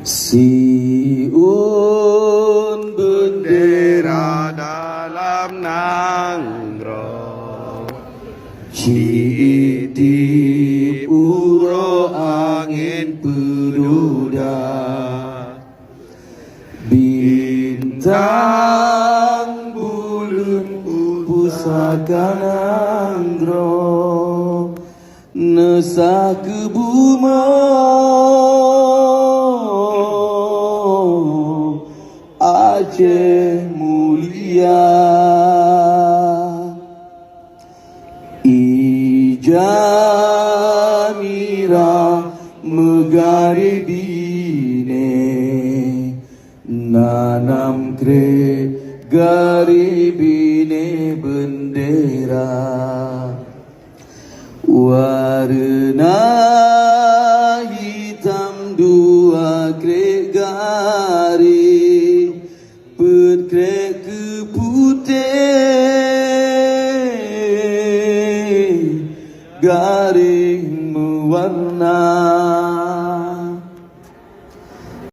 Siun bendera dalam nanggroe, ciitip uro angin peduda, bintang bulan pusaka nanggroe, nesa ke buma Aceh mulia, ijamira megari bine, nanam kre gari bine bendera, warna hitam dua kre gari, berkrek ke putih, garing mewarna.